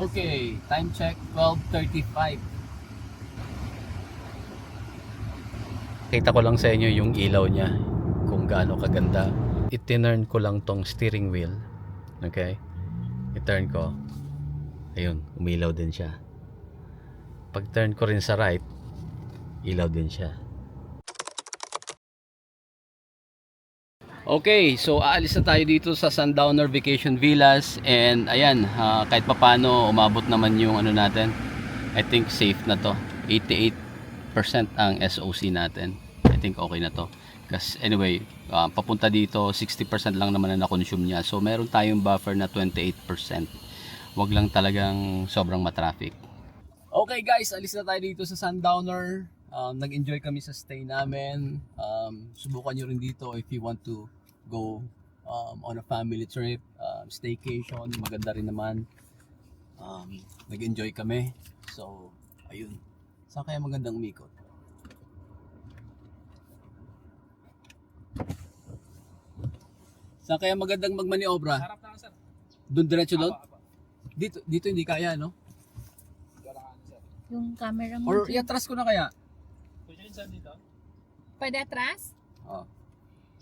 Okay, time check 12:35. Kita ko lang sa inyo yung ilaw niya kung gaano kaganda. I-turn ko lang tong steering wheel. Okay? I-turn ko. Ayun, umilaw din siya. Pag turn ko rin sa right, ilaw din siya. Okay, so aalis na tayo dito sa Sundowner Vacation Villas and ayan, kahit papano umabot naman yung ano natin. I think safe na to. 88% ang SOC natin. I think okay na to. Kasi anyway, papunta dito 60% lang naman na na-consume niya. So meron tayong buffer na 28%. Wag lang talagang sobrang matraffic. Okay guys, alis na tayo dito sa Sundowner. Nag-enjoy kami sa stay namin. Subukan nyo rin dito if you want to go on a family trip, staycation, maganda rin naman. Nag-enjoy kami. So, ayun. Saan kaya magandang umikot? Saan kaya magandang magmaniobra? Harap na lang, sir. Doon diretso doon? Apa. Dito hindi kaya, no? Wala ka, sir. Yung camera mo. Or dyan. iatras ko na kaya? Pwede rin, sir, dito. Pwede atras? Oh.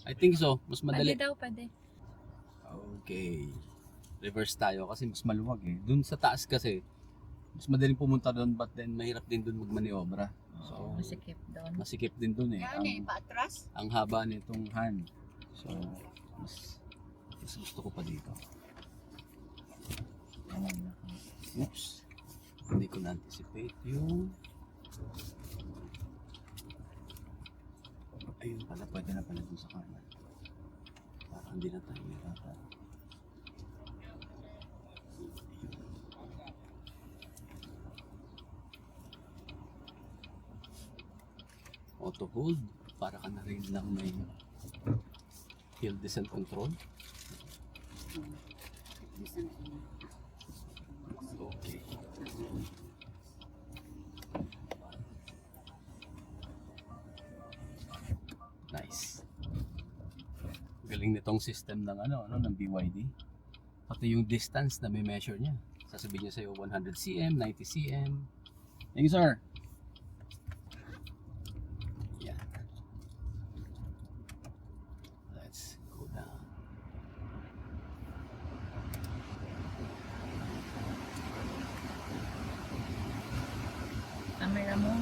I think so. Mas Pwede madali. daw, pwede. Okay. Reverse tayo kasi mas maluwag eh. Doon sa taas kasi, mas madaling pumunta doon but then mahirap din doon magmaniobra. So, Masikip doon. masikip din doon eh. Ang haba nitong hand. So, mas gusto ko pa dito. Oops. Hindi ko na-anticipate yung... Ayun pala, pwede na pala dun sa kanan. Para hindi na tayo may auto hold para ka na rin lang may hill descent control. Okay. Nice. Galing nitong system ng ng BYD. Pati yung distance na may measure niya. Sasabihin niya sa'yo 100 cm, 90 cm. Thank you, sir. Yan. Let's go down. Camera mo.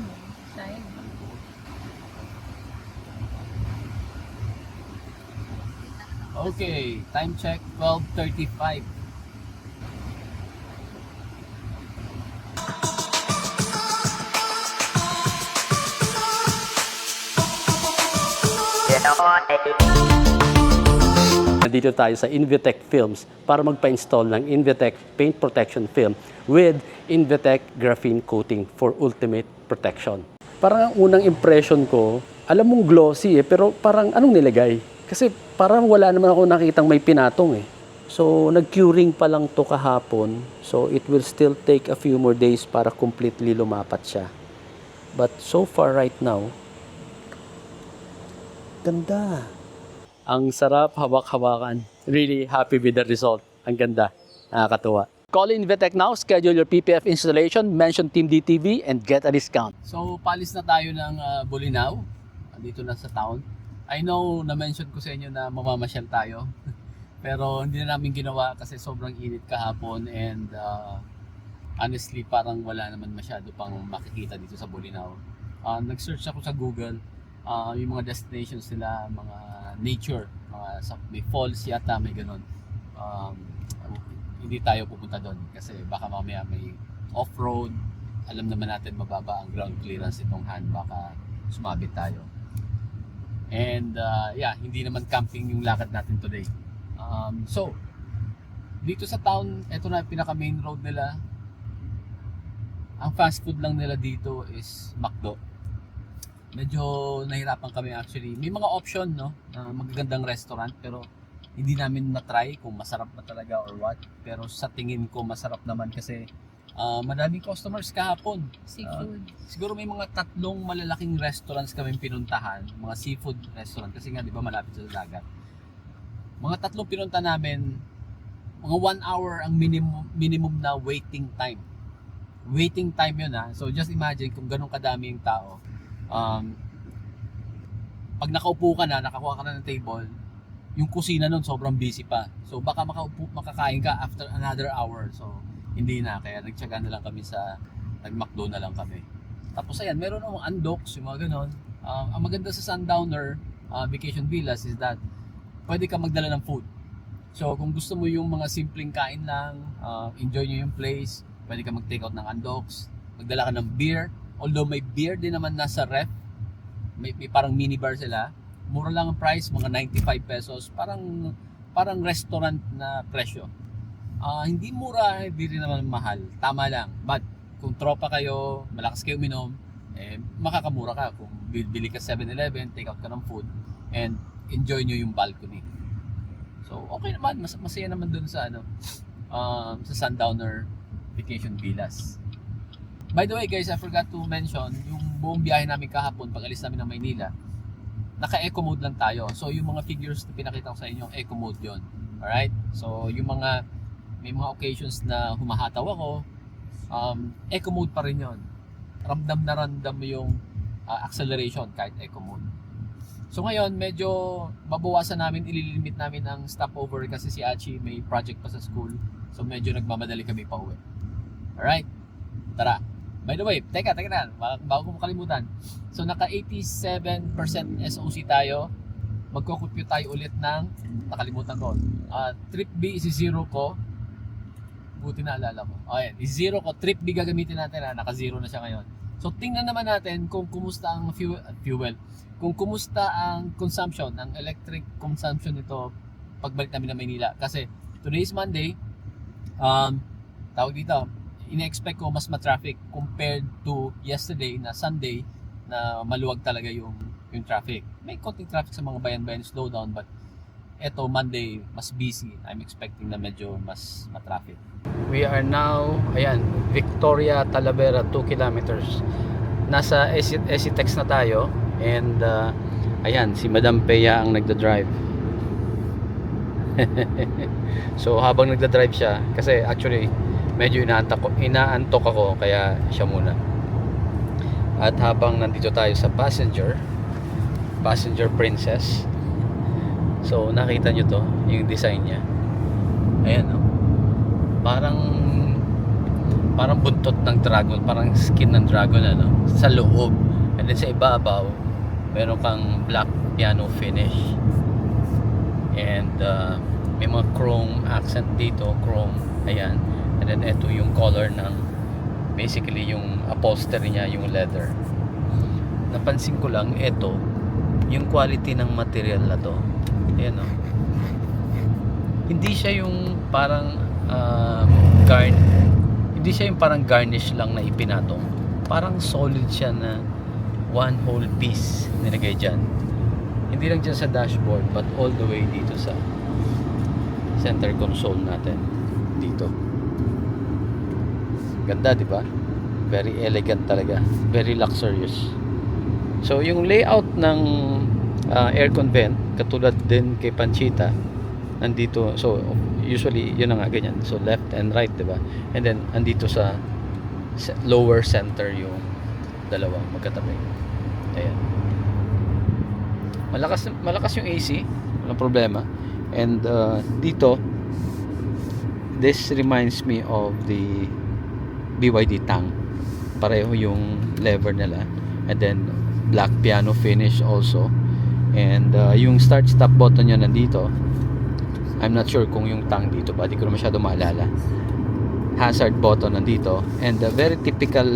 Side. Okay, time check 12:35. Nandito tayo sa Invitec Films para magpa-install ng Invitec Paint Protection Film with Invitec Graphene Coating for ultimate protection. Parang ang unang impression ko, alam mong glossy pero parang anong nilagay? Kasi parang wala naman ako nakitang may pinatong eh. So nag-curing pa lang to kahapon, so it will still take a few more days para completely lumapat siya. But so far right now, ganda. Ang sarap hawak-hawakan. Really happy with the result. Ang ganda. Nakakatuwa. Call Invitec now, schedule your PPF installation, mention Team DTV, and get a discount. So, palis na tayo ng Bolinao. Dito na sa town. I know, na-mention ko sa inyo na mamamasyal tayo. Pero hindi na namin ginawa kasi sobrang init kahapon and honestly, parang wala naman masyado pang makikita dito sa Bolinao. Nag-search ako sa Google. Yung mga destinations nila, mga nature, may falls yata, may ganun. Hindi tayo pupunta doon kasi baka mamaya may off-road. Alam naman natin mababa ang ground clearance itong hand, baka sumabit tayo. And yeah, hindi naman camping yung lakad natin today. So, dito sa town, ito na pinaka main road nila. Ang fast food lang nila dito is McDo. Medyo nahirapan kami actually. May mga option, no, na magagandang restaurant pero hindi namin na-try kung masarap ba talaga or what. Pero sa tingin ko masarap naman kasi madaming customers kahapon. Seafood. Siguro may mga 3 malalaking restaurants kami pinuntahan, mga seafood restaurant kasi nga 'di ba malapit sa dagat. Mga 3 pinunta namin, mga 1 hour ang minimum na waiting time. Waiting time yun ha. So just imagine kung ganun kadami yung tao. Pag nakaupo ka na, nakakuha ka na ng table, yung kusina nun sobrang busy pa. So baka makakain ka after another hour. So hindi na, kaya nagtyaga na lang kami nag-McDo na lang kami. Tapos ayan, meron ng undocs, yung mga ganon. Ang maganda sa Sundowner Vacation Villas is that pwede ka magdala ng food. So kung gusto mo yung mga simpleng kain lang, enjoy nyo yung place, pwede ka mag-take out ng undocs, magdala ka ng beer. Although may beer din naman nasa ref, may parang minibar sila. Mura lang ang price, mga 95 pesos. Parang restaurant na presyo. Hindi mura, hindi rin naman mahal. Tama lang. But kung tropa kayo, malakas kayo uminom, makakamura ka. Kung bili ka 7-Eleven, take out ka ng food, and enjoy nyo yung balcony. So okay naman, masaya naman dun sa sa Sundowner Vacation Villas. By the way guys, I forgot to mention, yung buong biyahe namin kahapon, pag alis namin ng Maynila, naka-eco mode lang tayo. So yung mga figures na pinakita ko sa inyo, eco mode yon. Alright? So yung may mga occasions na humahataw ako, eco mode pa rin yon. Ramdam na ramdam mo yung acceleration kahit eco mode. So ngayon, medyo babawasan namin, ililimit namin ang stopover kasi si Achi may project pa sa school. So medyo nagmamadali kami pa uwi. Alright? Tara! By the way, teka na, bago ko makalimutan. So naka 87% SOC tayo. Magko-compute tayo ulit ng, nakalimutan ko, trip B is-zero ko. Buti na alala ko. Ayan, is-zero ko, trip B gagamitin natin, naka-zero na siya ngayon. So tingnan naman natin kung kumusta ang fuel. Kung kumusta ang consumption, ang electric consumption nito pagbalik namin ng Maynila. Kasi today is Monday, tawag dito, ina-expect ko mas ma-traffic compared to yesterday na Sunday na maluwag talaga yung traffic. May konting traffic sa mga bayan-bayan slowdown, but eto Monday mas busy. I'm expecting na medyo mas ma-traffic. We are now, ayan, Victoria, Talavera, 2 kilometers. Nasa Esitex na tayo, and ayan, si Madam Peya ang nagda-drive. So habang nagda-drive siya, kasi actually medyo inaantok ako, kaya siya muna. At habang nandito tayo sa passenger princess, so nakita nyo to, yung design niya. Ayan, no? Parang buntot ng dragon, parang skin ng dragon, sa loob. And then sa ibabaw, meron kang black piano finish. And may mga chrome accent dito, chrome, ayan. And then ito yung color ng, basically yung upholstery niya, yung leather. Napansin ko lang, ito yung quality ng material na to. Ayan, no? Hindi siya yung parang hindi siya yung parang garnish lang na ipinatong. Parang solid siya na one whole piece nilagay dyan. Hindi lang dyan sa dashboard, but all the way dito sa center console natin dito. Ganda, di ba? Very elegant talaga, very luxurious. So yung layout ng aircon vent, katulad din kay Panchita, nandito. So usually yun na nga, ganyan. So left and right, di ba? And then andito sa lower center yung dalawang magkatabi. Ayan. Malakas yung AC, walang problema. And dito, this reminds me of the BYD Tang. Pareho yung lever nila, and then black piano finish also. And yung start stop button niya nandito. I'm not sure kung yung Tang dito ba, di ko na masyado maalala. Hazard button nandito, and very typical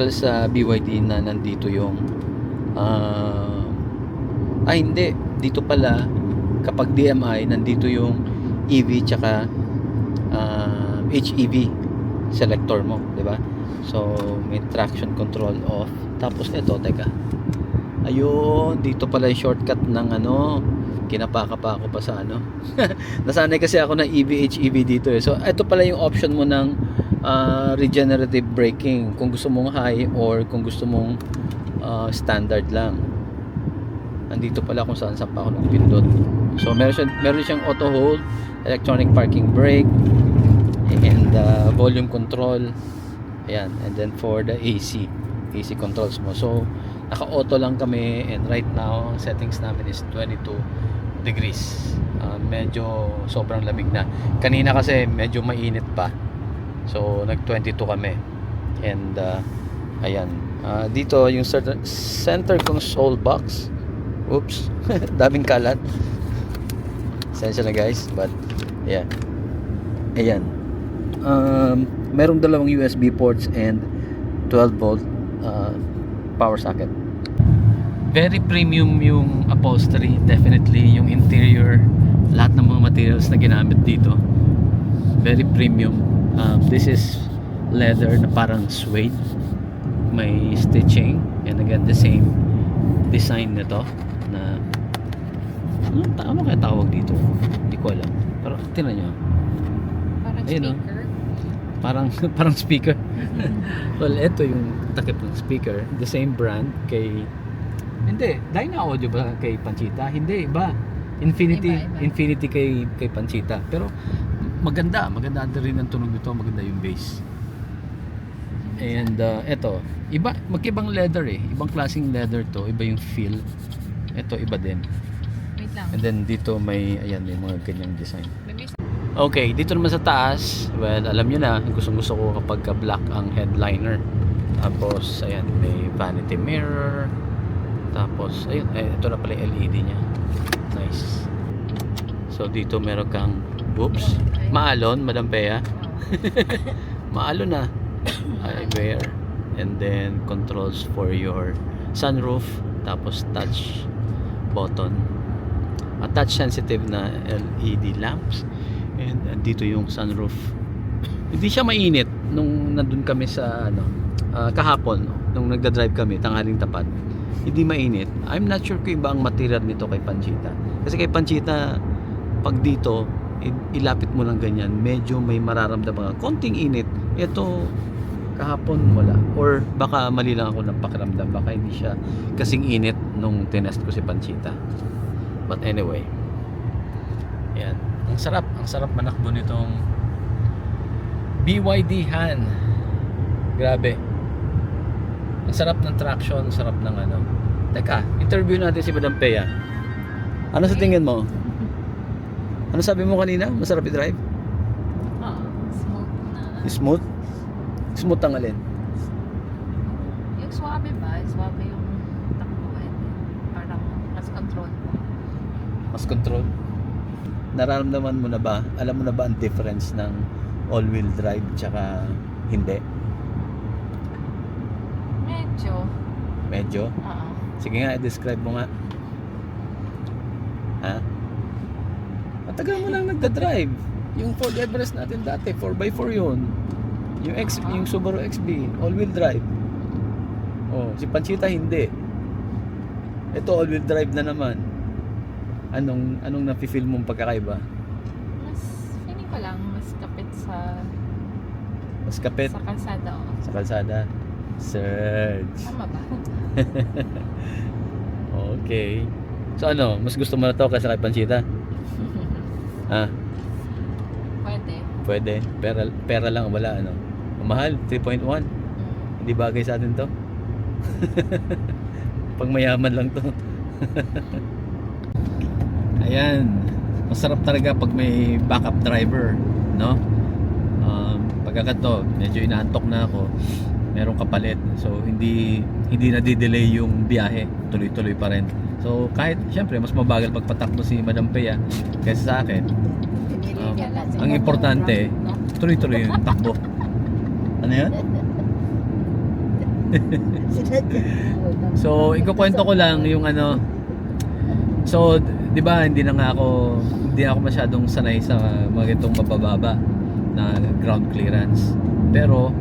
sa BYD na nandito yung hindi, dito pala kapag DMI nandito yung EV tsaka HEV selector mo, di ba? So may traction control off. Tapos ito, teka, ayun, dito pala yung shortcut ng kinapaka pa ako pa sa nasanay kasi ako ng EV HEV dito eh. So ito pala yung option mo ng regenerative braking, kung gusto mong high or kung gusto mong standard lang. Andito pala kung saan pa ako nagpindot. So meron siyang auto hold, electronic parking brake, and volume control. Ayan, and then for the AC controls mo. So naka-auto lang kami, and right now ang settings namin is 22 degrees. Medyo sobrang lamig na. Kanina kasi medyo mainit pa. So nag 22 kami. And ayan. Dito yung center console box. Oops. Daming kalat. Sensya na guys, but yeah. Ayan. Merong dalawang USB ports and 12 volt power socket. Very premium yung upholstery, definitely yung interior, lahat ng mga materials na ginamit dito. Very premium. This is leather na parang suede. May stitching, and again the same design nito na ano kaya tawag dito? Hindi ko alam. Pero tingnan nyo. Parang Ayun, no? speaker. Parang speaker. Well, ito yung takip ng speaker. The same brand kay hindi, Dyna Audio ba kay Panchita? Hindi, iba. Infinity kay Panchita. Pero maganda rin ang tunog nito, maganda yung bass. And ito, magkibang leather ibang klaseng leather to, iba yung feel. Ito iba din. Wait lang. And then dito may mga ganyang design. Maybe Okay, dito naman sa taas, well, alam nyo na, gusto ko kapag black ang headliner. Tapos, ayan, may vanity mirror. Tapos, ayun, ito na pala yung LED nya. Nice. So, dito meron kang, whoops, maalon, Madam Bea. Maalon na. Eyewear. And then, controls for your sunroof. Tapos, touch button. Touch sensitive na LED lamps. And dito yung sunroof. Hindi siya mainit nung nandun kami sa kahapon nung nagda-drive kami tanghaling tapat. Hindi mainit. I'm not sure kung iba ang material nito kay Panchita. Kasi kay Panchita pag dito ilapit mo lang ganyan, medyo may mararamdaman konting init. Ito kahapon wala. Or baka mali lang ako ng pakiramdam, baka hindi siya kasing init nung tinest ko si Panchita. But anyway, yan. Ang sarap manakbo nitong BYD Han. Grabe. Ang sarap ng traction, sarap ng Teka, interview natin si Madam Pea. Ano sa tingin mo? Ano sabi mo kanina? Masarap i-drive? smooth na. Smooth? Smooth ang alin? Yung swabe ba? Swabe yung takbo. Parang mas control. Mas control? Nararamdaman mo na ba? Alam mo na ba ang difference ng all-wheel drive tsaka hindi? Medyo? Sige nga, i-describe mo nga. Ha? Matagal mo lang nagda-drive. Yung Ford Everest natin dati, 4x4 yun. Yung Subaru XB, all-wheel drive. Oh, si Panchita hindi. Ito all-wheel drive na naman. Anong nafi-feel mong pagkakaiba? Feeling ko lang mas kapit Mas kapit sa kalsada. sa kalsada. Surge. Tama ba? Okay. So mas gusto mo na to kaysa kay Panchita? Ha? Pwede. Pera lang wala Mahal, 3.1. Hindi bagay sa atin to. Pag mayaman lang to. Ayan. Masarap talaga pag may backup driver, no? Pagkakanto, medyo inaantok na ako. Merong kapalit. So hindi na-delay yung biyahe. Tuloy-tuloy pa rin. So kahit syempre mas mabagal pagpatakbo si Madam Pea kaysa sa akin. Ang importante, tuloy-tuloy yung takbo. Ano yan? So ikukwento ko lang yung So, 'di ba, hindi ako masyadong sanay sa mga itong mabababa na ground clearance. Pero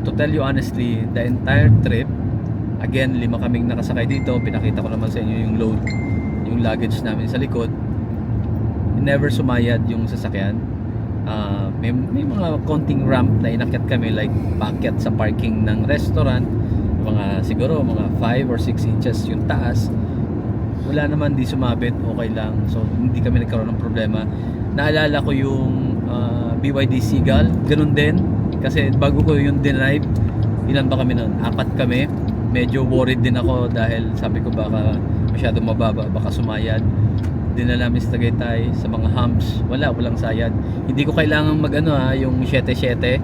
to tell you honestly, the entire trip, again, 5 kaming nakasakay dito. Pinakita ko naman sa inyo yung load, yung luggage namin sa likod. Never sumayad yung sasakyan. May mga konting ramp na inakyat kami, like paakyat sa parking ng restaurant. Siguro mga 5 or 6 inches yung taas. wala naman, di sumabit, okay lang. So hindi kami nagkaroon ng problema. Naalala ko yung BYD Seagull, ganun din. Kasi bago ko yung denive, ilan ba kami nun? 4 kami. Medyo worried din ako dahil sabi ko baka masyadong mababa, baka sumayad. Dinala namin sa Tagaytay sa mga humps, walang sayad. Hindi ko kailangan yung 7-7.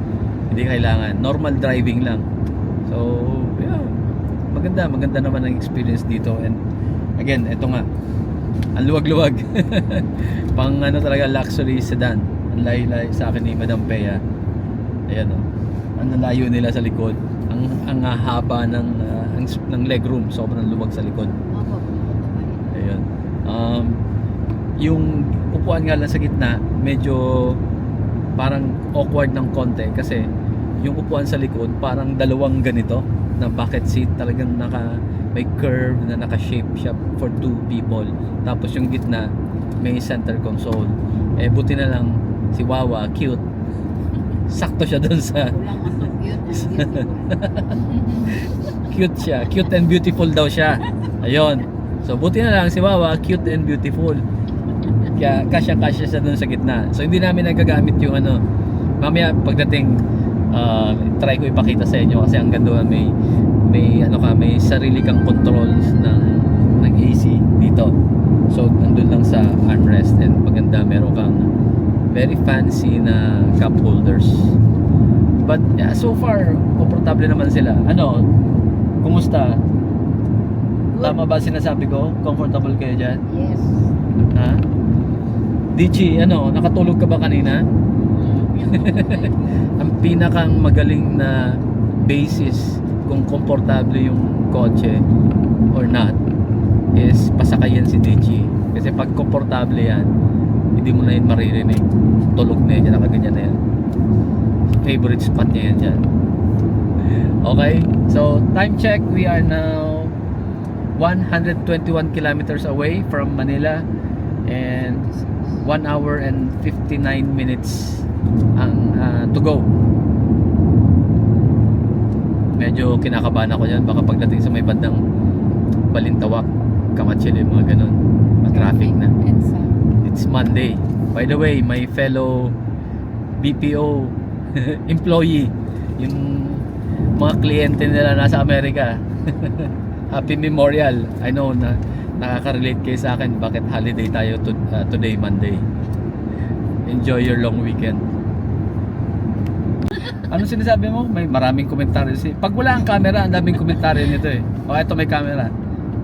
Hindi kailangan, normal driving lang. So yeah, maganda naman ang experience dito. And again, eto nga, ang luwag-luwag. Pang talaga luxury sedan. Ang layo-layo sa akin ni Madam Pea. Ayan o, ang layo nila sa likod. Ang haba ng legroom, sobrang luwag sa likod. Opo. Ayun. Yung upuan nga lang sa gitna, medyo parang awkward ng konti kasi yung upuan sa likod parang dalawang ganito na bucket seat, talagang may curve na naka-shape siya for 2 people. Tapos yung gitna may center console. Buti na lang si Wawa, cute. Sakto siya doon sa Kulang ako. cute siya, cute and beautiful daw siya. Ayun. So buti na lang si Wawa, cute and beautiful. Kaya kasya siya doon sa gitna. So hindi namin nagagamit yung mamaya pagdating try ko ipakita sa inyo kasi ang ganda may sarili kang controls ng AC dito. So nandun lang sa armrest, and maganda, meron kang very fancy na cup holders. But yeah, so far komportable naman sila. Kumusta? Tama ba sinasabi ko? Comfortable kayo dyan? Yes. Ha? Dichi, nakatulog ka ba kanina? Ang pinakang magaling na basis kung komportable yung kotse or not is pasakayan si Dichi. Kasi pag komportable yan, hindi mo na yun maririnig. Tulog na yan, nakaganyan na yan. Favorite spot niya yan dyan. Okay, so time check, we are now 121 kilometers away from Manila, and 1 hour and 59 minutes ang to go. Medyo kinakabahan ako dyan, baka pagdating sa may bandang Balintawak, Kamatsili, mga ganun, traffic na. It's Monday. By the way, my fellow BPO employee, yung mga kliyente nila nasa Amerika, Happy Memorial. I know na nakaka-relate kayo sa akin bakit holiday tayo today, Monday. Enjoy your long weekend. Anong sinasabi mo? May maraming komentaryo. Pag wala ang camera, ang daming komentaryo nito eh. O ito, may camera.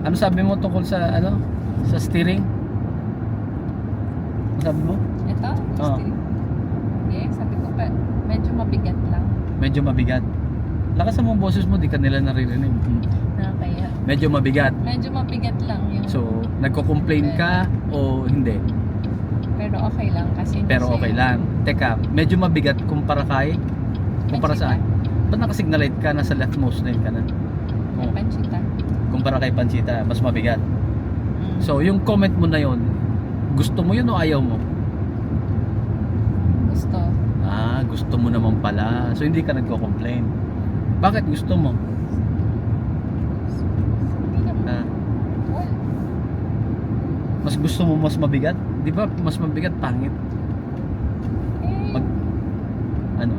Ano sabi mo tungkol sa sa steering? Ano sabi mo? Ito? Oo. Okay, sabi ko pa, medyo mabigat lang. Medyo mabigat. Lakas mo ang boses mo, di ka nila naririnig. Nakakaya. Medyo mabigat. Medyo mabigat lang yung... So, nagko-complain ka o hindi? Pero okay lang kasi... Pero okay lang. Teka, medyo mabigat kumpara kay? Kumpara saan? Ba't nakasignalite ka? Nasa leftmost lane ka na. May Oh, Panchita. kumpara kay Panchita, mas mabigat. Mm. So, yung comment mo na yon, gusto mo yun o ayaw mo? Gusto. Gusto mo naman pala. So, hindi ka nagko-complain. Bakit gusto mo? Hindi naman. Ah, Well, mas gusto mo mas mabigat? Di ba mas mabigat pangit? eh, Ano?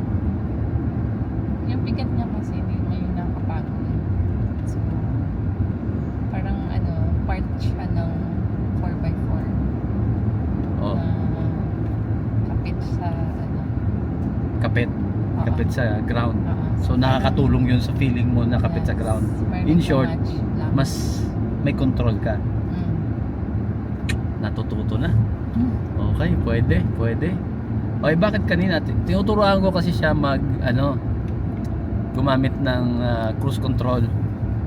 yung bigat niya kasi hindi mo yung nakapagod. So, parang part siya ng 4x4 Oh, na kapit sa kapit. Oo. Kapit sa ground. So, parang- nakakatulong yun sa feeling mo na kapit sa Yes, ground. very In short, much lang. mas may control ka. Mm. Natututo na. Mm. Okay, pwede. Okay, bakit kanina? Tinuturuan ko kasi siya gumamit ng cruise control.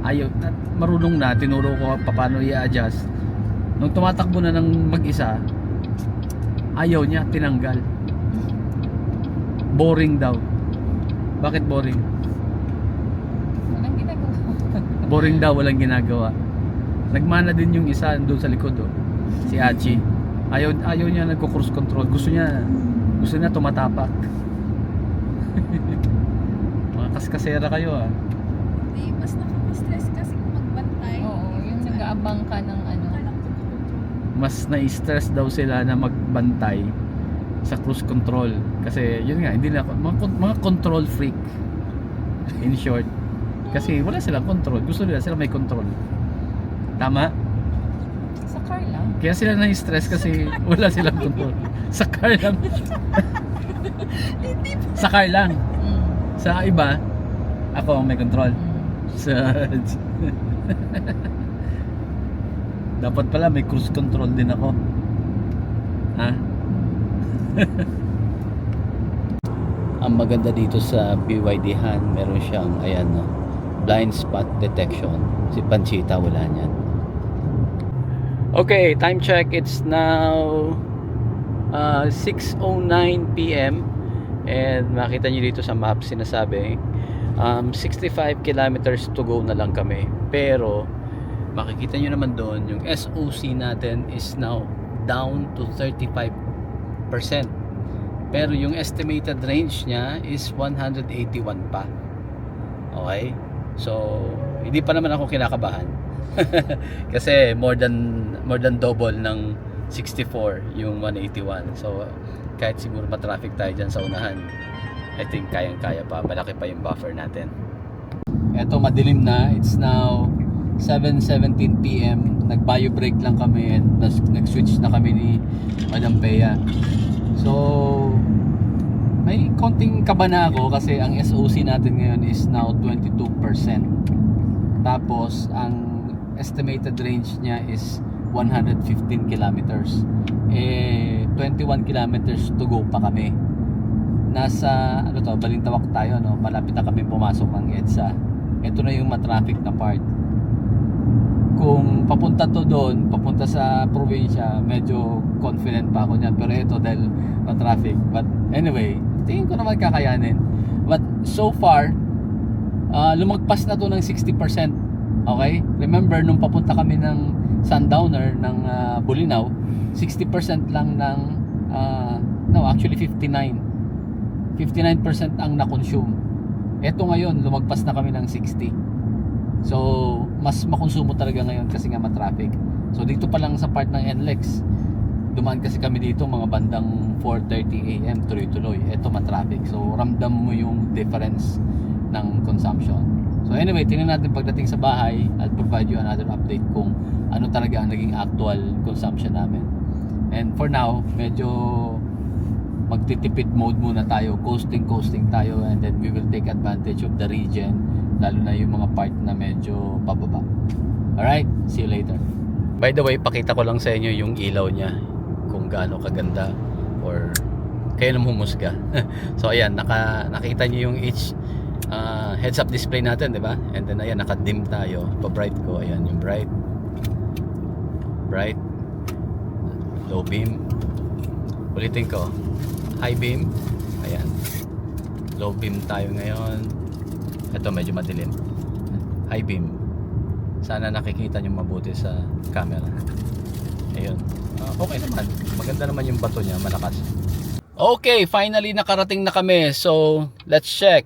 Ayaw, at marunong na, tinuro ko paano i-adjust. Nung tumatakbo na ng mag-isa, ayaw niya, tinanggal. Boring daw. Bakit boring? Walang ginagawa. Boring daw, walang ginagawa. Nagmana din yung isa doon sa likod, si Achi. Ayaw niya nagko-cruise control. Gusto niya tumatapak. Mga kaskasera kayo Hindi, mas nakaka-stress kasi kung magbantay. Oo, yung nag-aabang ka ng Alam ko mas na-stress daw sila na magbantay sa cruise control kasi yun nga, hindi na mga control freak in short, kasi wala silang control, gusto nila sila may control, tama? Sa car lang. Kaya sila na-stress kasi wala silang control sa car lang. Sa car lang, Mm. sa iba ako ang may control. Sa dapat pala may cruise control din ako, ha? Ang maganda dito sa BYD Han, meron siyang ayan no, blind spot detection. Si Panchita wala niyan. Okay, time check. It's now 6:09 PM and makita niyo dito sa map sinasabi 65 kilometers to go na lang kami. Pero makikita niyo naman doon yung SOC natin is now down to 35%. Pero yung estimated range niya is 181 pa. Okay? So, hindi pa naman ako kinakabahan. Kasi more than double ng 64 yung 181. So, kahit siguro ma-traffic tayo dyan sa unahan, I think kayang-kaya pa. Malaki pa yung buffer natin. Eto, madilim na. It's now 7:17 PM. Nag-bio break lang kami and nag-switch na kami ni Madam Bea. So, may konting kaba na ako kasi ang SOC natin ngayon is now 22%. Tapos, ang estimated range niya is 115 kilometers. 21 kilometers to go pa kami. Nasa, Balintawak tayo, no? Malapit na kami pumasok ng EDSA. Ito na yung matraffic na part. Kung papunta to doon, papunta sa probinsya, medyo confident pa ako niyan. Pero ito dahil na-traffic. But anyway, tingin ko naman kakayanin. But so far, lumagpas na to ng 60%. Okay? Remember, nung papunta kami ng Sundowner ng Bolinao, 60% lang ng, actually 59% ang na-consume. Ito ngayon, lumagpas na kami ng 60%. So, mas makonsumo talaga ngayon kasi nga matraffic. So, dito pa lang sa part ng NLEX, dumaan kasi kami dito mga bandang 4:30 AM, tuloy-tuloy. Ito matraffic. So, ramdam mo yung difference ng consumption. So, anyway, tingnan natin pagdating sa bahay. I'll provide you another update kung ano talaga ang naging actual consumption namin. And for now, medyo magtitipid mode muna tayo, coasting tayo, and then we will take advantage of the region, lalo na yung mga part na medyo pababa. Alright, see you later. By the way, pakita ko lang sa inyo yung ilaw niya, kung gaano kaganda or kayo na humusga. So ayan, nakita niyo yung heads up display natin, di ba? And then ayan, naka-dim tayo. Pa-bright ko, ayan yung bright, low beam. Ulitin ko, high beam, ayan, low beam tayo ngayon. Ito medyo madilim, high beam. Sana nakikita nyo mabuti sa camera. Ayun, okay naman, maganda naman yung bato niya, malakas. Okay, finally nakarating na kami. So let's check.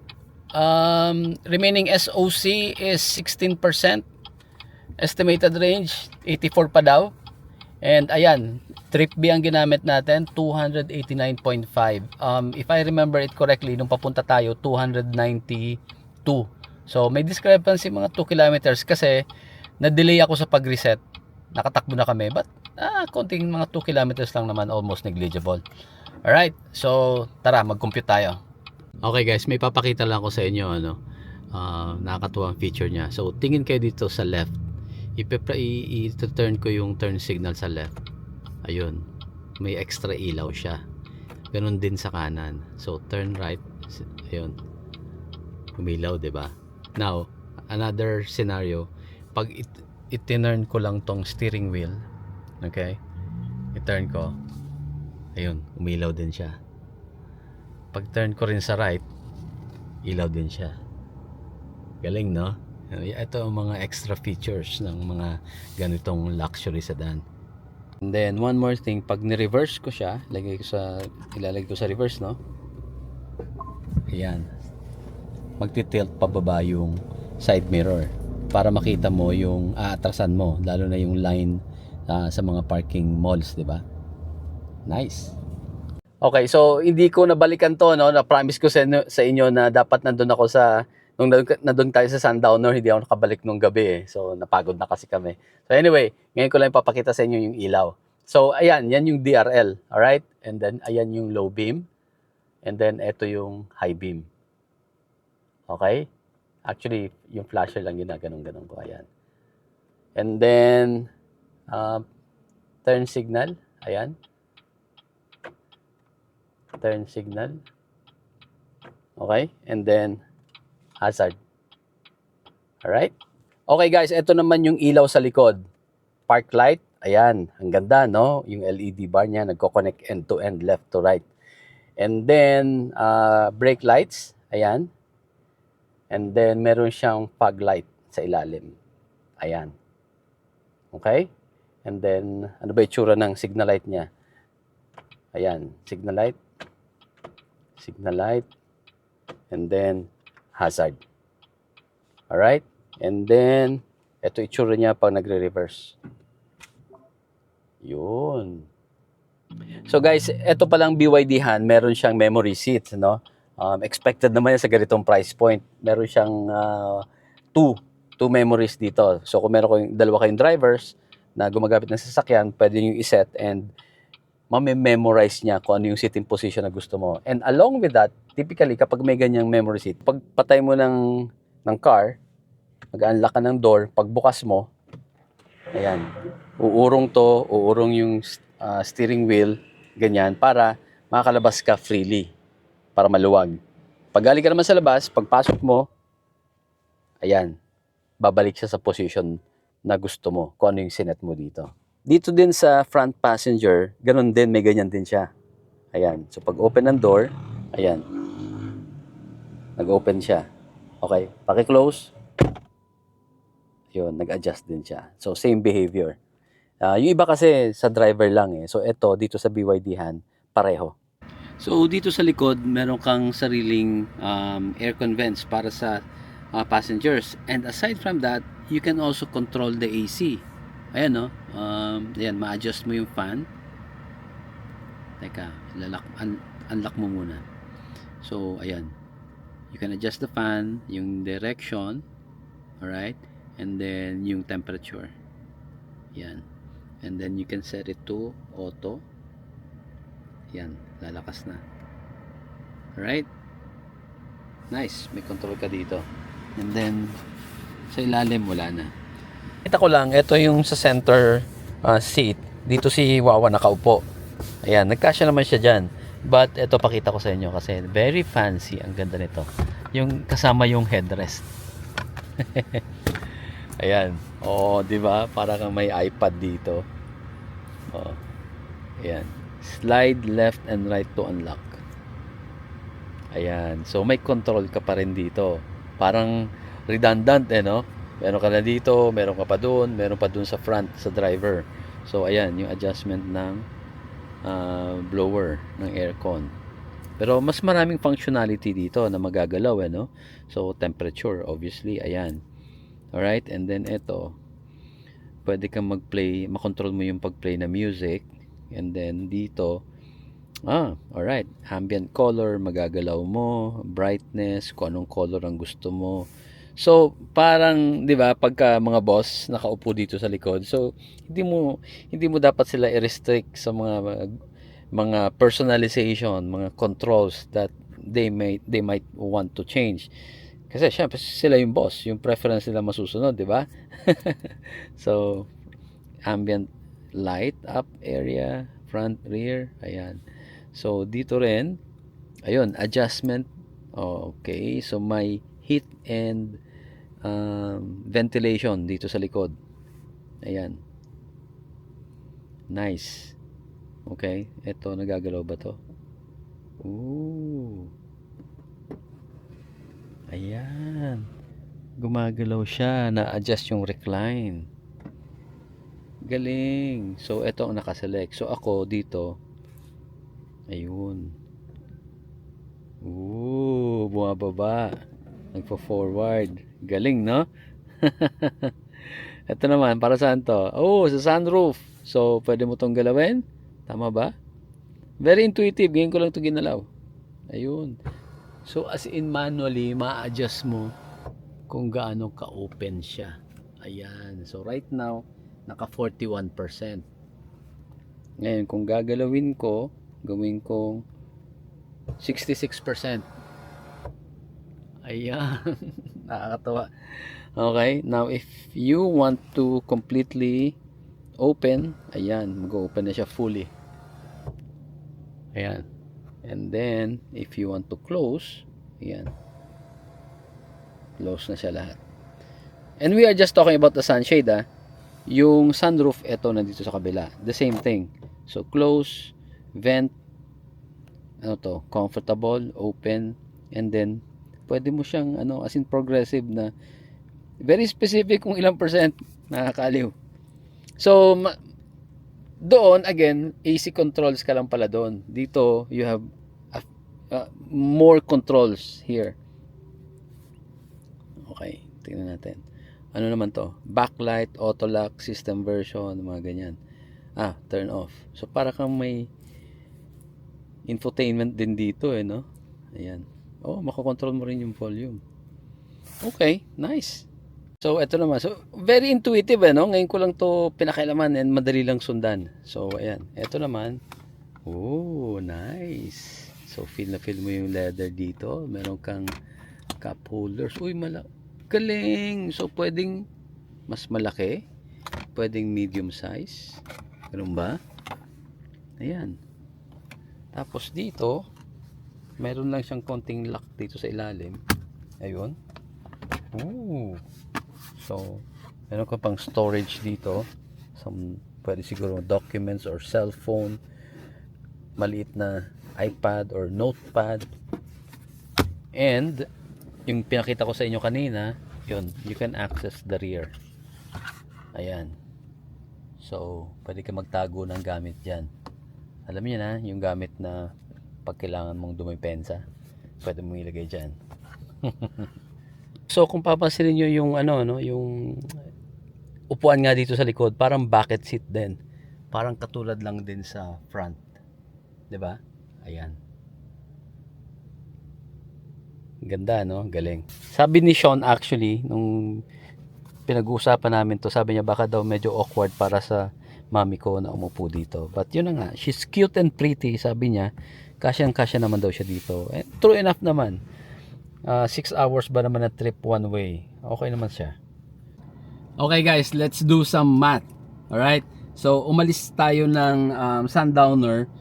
Remaining SOC is 16%. Estimated range 84 pa daw. And ayan, trip B ang ginamit natin, 289.5. If I remember it correctly, nung papunta tayo 292. So may discrepancy mga 2 kilometers kasi na-delay ako sa pag-reset. Nakatakbo na kami, but konting mga 2 kilometers lang naman, almost negligible. Alright, so tara, mag-compute tayo. Okay guys, may papakita lang ako sa inyo, nakakatuwang feature niya. So tingin kayo dito sa left, i-turn ko yung turn signal sa left. Ayun, may extra ilaw siya. Ganun din sa kanan. So turn right, ayun, umilaw, diba? Now another scenario, pag i-turn ko lang tong steering wheel, okay, i-turn ko, ayun, umilaw din siya. Pag turn ko rin sa right, ilaw din siya. Galing, no? Ito ang mga extra features ng mga ganitong luxury sedan. And then one more thing, pag ni-reverse ko siya, ilalagay ko sa reverse, no? Ayan, magti-tilt pababa yung side mirror para makita mo yung aatrasan mo, lalo na yung line sa mga parking malls, di ba? Nice. Okay, so hindi ko nabalikan to, no? Na-promise ko sa inyo na dapat nandun ako nung nandun tayo sa Sundowner, hindi ako nakabalik nung gabi eh. So napagod na kasi kami. So anyway, ngayon ko lang ipapakita sa inyo yung ilaw. So ayan, yan yung DRL, alright? And then ayan yung low beam. And then ito yung high beam. Okay? Actually, yung flasher lang yun na ganun-ganun ko. Ayan. And then turn signal. Ayan. Turn signal. Okay? And then hazard. Alright? Okay guys, ito naman yung ilaw sa likod. Park light. Ayan. Ang ganda, no? Yung LED bar niya, nagko-connect end to end, left to right. And then, brake lights. Ayan. And then, meron siyang fog light sa ilalim. Ayan. Okay? And then, ano ba yung tsura ng signal light niya? Ayan. Signal light. Signal light. And then, hazard. Alright? And then, ito itsura niya pag nagre-reverse. Yun. So guys, ito palang BYD Han, meron siyang memory seat, no? Expected naman yan sa ganitong price point. Meron siyang two memories dito. So kung meron dalawa kayong drivers na gumagamit ng sasakyan, pwede nyo iset and mamememorize niya kung ano yung sitting position na gusto mo. And along with that, typically kapag may ganyang memory seat, pag patay mo ng car, mag-unlock ka ng door, pagbukas mo, ayan, uurong yung steering wheel, ganyan, para makakalabas ka freely, para maluwag. Pag galing ka naman sa labas, pagpasok mo, ayan, babalik siya sa position na gusto mo, kung ano yung sinet mo dito. Dito din sa front passenger, ganun din, may ganyan din siya. Ayan, so pag open ng door, ayan, nag-open siya. Okay, paki-close, yun, nag-adjust din siya. So, same behavior. Yung iba kasi sa driver lang eh. So, ito, dito sa BYD Han, pareho. So, dito sa likod, meron kang sariling aircon vents para sa passengers. And aside from that, you can also control the AC. Ayan, no? Ayan, ma-adjust mo yung fan. Teka, unlock mo muna. So, ayan. You can adjust the fan, yung direction. Alright? And then, yung temperature. Yan. And then, you can set it to auto. Yan. Lalakas na. Alright? Nice. May control ka dito. And then, sa ilalim, wala na. Kita ko lang, ito yung sa center seat. Dito si Wawa nakaupo. Ayan. Nagkasya naman siya dyan. But, ito pakita ko sa inyo kasi very fancy. Ang ganda nito. Yung kasama yung headrest. Ayan. Oh, 'di ba? Para kang may iPad dito. Oh. Ayan. Slide left and right to unlock. Ayan. So may control ka pa rin dito. Parang redundant no? Meron ka na dito, meron ka pa doon, meron pa doon sa front sa driver. So ayan, yung adjustment ng blower ng aircon. Pero mas maraming functionality dito na magagalaw no? So temperature obviously, ayan. Alright, and then ito, pwede kang mag-play, makontrol mo yung pag-play na music. And then dito, alright, ambient color, magagalaw mo, brightness, kung anong color ang gusto mo. So, parang, di ba, pagka mga boss nakaupo dito sa likod, so, hindi mo dapat sila i-restrict sa mga personalization, mga controls that they might want to change. Kasi syempre sila yung boss, yung preference nila masusunod, di ba? So, ambient light up area, front, rear, ayan. So, dito rin, ayun, adjustment. Okay, so may heat and ventilation dito sa likod. Ayan. Nice. Okay, ito, nagagalaw ba to? Ooh. Ayan. Gumagalaw siya. Na-adjust yung recline. Galing. So, ito ang nakaselect. So, ako dito. Ayun. Ooh, bumababa. Nagpo-forward. Galing, no? Ito naman, para saan to? Oh, sa sunroof. So, pwede mo tong galawin. Tama ba? Very intuitive. Ngayon ko lang ito ginalaw. Ayun. So, as in manually, ma-adjust mo kung gaano ka-open siya. Ayan. So, right now, naka 41%. Ngayon, kung gagalawin ko, gawin kong 66%. Ayan. Nakakatawa. Okay. Now, if you want to completely open, ayan, mag-open na siya fully. Ayan. And then, if you want to close, ayan, close na siya lahat. And we are just talking about the sunshade, ah. Yung sunroof, eto nandito sa kabila. The same thing. So, close, vent, ano to, comfortable, open, and then, pwede mo siyang, ano, as in progressive na, very specific kung ilang percent, nakakaliw. So, doon, again, AC controls ka lang pala doon. Dito, you have more controls here. Okay, tingnan natin. Ano naman to? Backlight, auto lock, system version, mga ganyan. Turn off. So, para kang may infotainment din dito, no? Ayan. Makokontrol mo rin yung volume. Okay, nice. So, ito naman. So, very intuitive, no? Ngayon ko lang to pinakailaman and madali lang sundan. So, ayan. Ito naman. Oh, nice. So, feel na feel mo yung leather dito. Meron kang cup holders. Uy, galing. So, pwedeng mas malaki. Pwedeng medium size. Ganun ba? Ayan. Tapos dito, meron lang siyang konting lock dito sa ilalim. Ayun. Oh. So, meron ka pang storage dito. Pwede siguro documents or cellphone. Maliit na iPad or notepad. And, yung pinakita ko sa inyo kanina, yun, you can access the rear. Ayan. So, pwede ka magtago ng gamit dyan. Alam niyo na, yung gamit na pag kailangan mong dumipensa, pwede mong ilagay dyan. So, kung papansinin nyo yung yung upuan nga dito sa likod, parang bucket seat din. Parang katulad lang din sa front. 'Di ba? Ayan. Ganda, no? Galing. Sabi ni Sean actually, nung pinag-uusapan namin to, sabi niya baka daw medyo awkward para sa mami ko na umupo dito. But yun na nga, she's cute and pretty, sabi niya. Kasyang-kasya naman daw siya dito. And true enough naman. 6 hours ba naman na trip one way? Okay naman siya. Okay guys, let's do some math. Alright? So, umalis tayo ng Sundowner.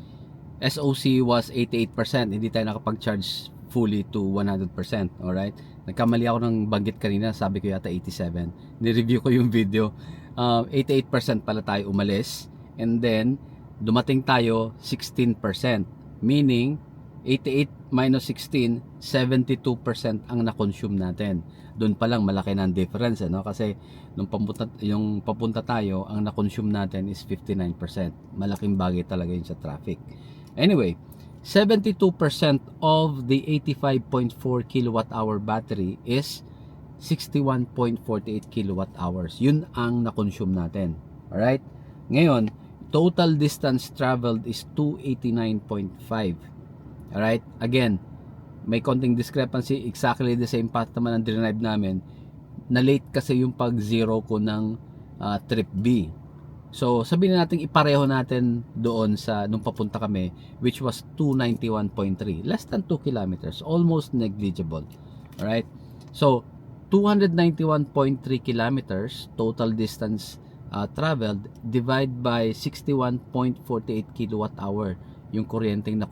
SOC was 88%. Hindi tayo nakapag-charge fully to 100%. Alright? Nagkamali ako ng banggit kanina. Sabi ko yata 87. Ni-review ko yung video. 88% pala tayo umalis. And then, dumating tayo 16%. Meaning, 88 minus 16, 72% ang na-consume natin. Doon pa lang malaki ng difference, no? Kasi yung papunta tayo, ang na-consume natin is 59%. Malaking bagay talaga yun sa traffic. Anyway, 72% of the 85.4 kilowatt hour battery is 61.48 kilowatt hours. Yun ang na-consume natin. Alright? Ngayon, total distance traveled is 289.5. Alright, again, may konting discrepancy, exactly the same path naman ang drive namin. Na late kasi yung pag zero ko ng trip B. So, sabihin natin ipareho natin doon sa nung papunta kami, which was 291.3, less than 2 kilometers, almost negligible. Alright, so 291.3 kilometers total distance traveled, divide by 61.48 kilowatt hour yung kuryenteng na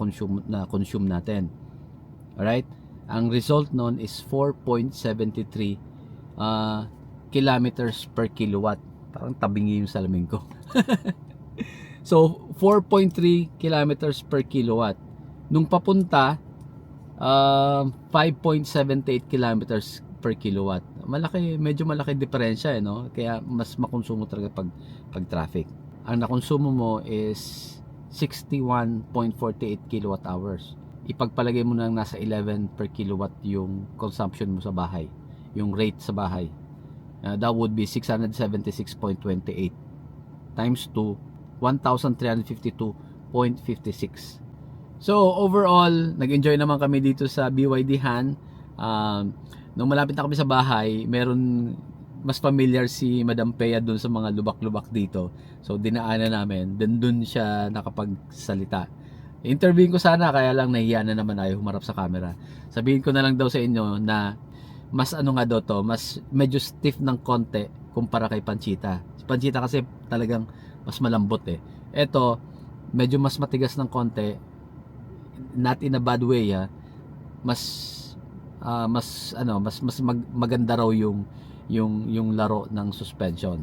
consume natin. Alright? Ang result nun is 4.73 kilometers per kilowatt. Parang tabingi yung salamin ko. So, 4.3 kilometers per kilowatt. Nung papunta, 5.78 kilometers per kilowatt. Medyo malaki diferensya, no? Kaya mas makonsumo talaga pag traffic. Ang nakonsumo mo is 61.48 kilowatt hours. Ipagpalagay mo nang nasa 11 per kilowatt yung consumption mo sa bahay, yung rate sa bahay. That would be 676.28 times 2, 1,352.56. So overall, nag-enjoy naman kami dito sa BYD Han. Nung malapit na kami sa bahay, meron mas familiar si Madam Pea dun sa mga lubak-lubak dito. So dinaanan namin, dun siya nakapagsalita. Interviewin ko sana, kaya lang nahiya na naman ayaw humarap sa camera. Sabihin ko na lang daw sa inyo na mas ano nga daw to, mas medyo stiff ng konti kumpara kay Panchita. Si Panchita kasi talagang mas malambot eh. Eto, medyo mas matigas ng konti, not in a bad way ha. Maganda raw yung laro ng suspension.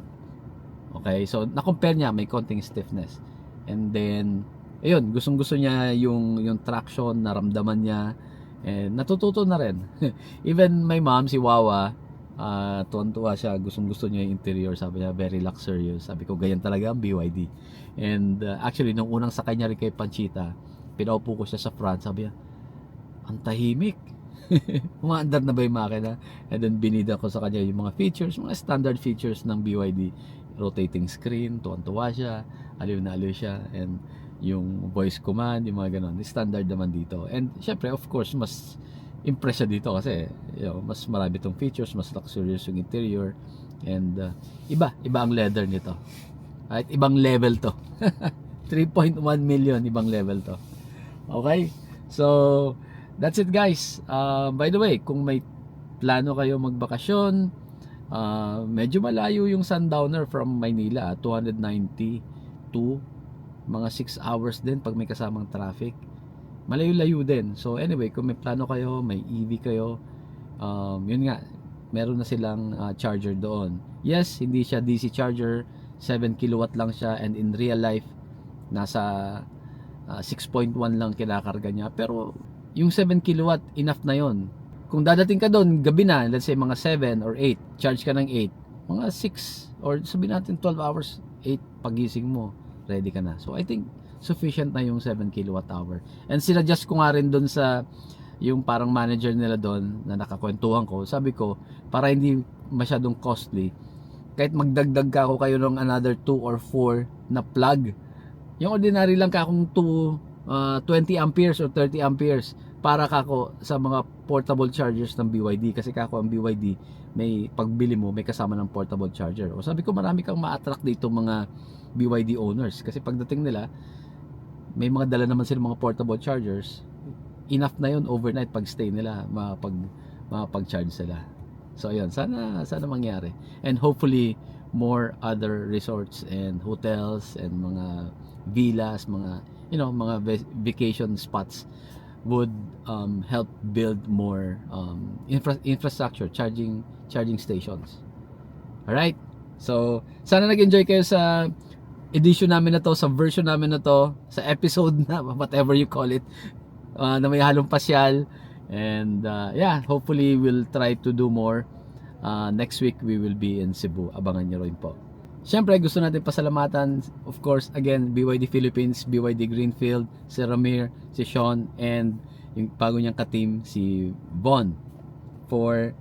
Okay, so na-compare niya, may konting stiffness. And then ayun, gustong-gusto niya yung traction, naramdaman niya, and natututo na rin. Even my mom, si Wawa, tuwan-tuwa siya, gustong-gusto niya yung interior, sabi niya very luxurious. Sabi ko, ganyan talaga ang BYD. And actually, nung unang sakay niya rin kay Panchita, pinaupo ko siya sa front, sabi niya, ang tahimik. Umaandar na ba yung makina? And then binida ko sa kanya yung mga features, mga standard features ng BYD. Rotating screen, tuwan-tuwa siya, aliw na aliw siya, and yung voice command, yung mga ganon, standard naman dito. And syempre, of course, mas impress siya dito kasi mas marami itong features, mas luxurious yung interior, and iba ang leather nito. Right? Ibang level to. 3.1 million, ibang level to. Okay? So, that's it guys. By the way, kung may plano kayo magbakasyon, medyo malayo yung Sundowner from Maynila, 290 to mga 6 hours din pag may kasamang traffic. Malayo-layo din. So anyway, kung may plano kayo, may EV kayo, yun nga, meron na silang charger doon. Yes, hindi siya DC charger, 7 kilowatt lang siya, and in real life nasa 6.1 lang kinakarga niya. Pero yung 7 kilowatt, enough na yon. Kung dadating ka doon, gabi na, let's say mga 7 or 8, charge ka ng 8, mga 6, or sabihin natin 12 hours, 8 pagising mo, ready ka na. So I think sufficient na yung 7 kilowatt hour. And sinadjust ko nga rin doon sa yung parang manager nila doon na nakakwentuhan ko. Sabi ko, para hindi masyadong costly, kahit magdagdag ka ako kayo ng another 2 or 4 na plug, yung ordinary lang ka kung 20 amperes or 30 amperes para kako sa mga portable chargers ng BYD, kasi kako ang BYD may pagbili mo may kasama ng portable charger. O sabi ko, marami kang ma-attract dito mga BYD owners, kasi pagdating nila may mga dala naman sila mga portable chargers, enough na yun overnight pag stay nila, makapag-charge sila. So ayun, sana mangyari, and hopefully more other resorts and hotels and mga villas, mga mga vacation spots would help build more infrastructure, charging stations. Alright, so sana nag-enjoy kayo sa edition namin na to, sa version namin na to, sa episode na whatever you call it, na may halong pasyal. And yeah, hopefully we'll try to do more. Next week we will be in Cebu, abangan nyo rin po. Siyempre, gusto natin pasalamatan, of course, again, BYD Philippines, BYD Greenfield, si Ramir, si Sean, and yung bago niyang ka-team, si Von, for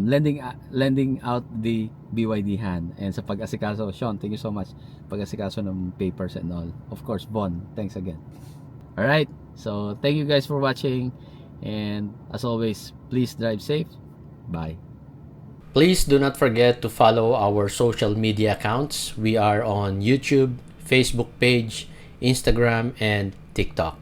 lending out the BYD Han. And sa pag-asikaso, Sean, thank you so much, pag-asikaso ng papers and all. Of course, Von, thanks again. Alright, so thank you guys for watching, and as always, please drive safe. Bye. Please do not forget to follow our social media accounts. We are on YouTube, Facebook page, Instagram, and TikTok.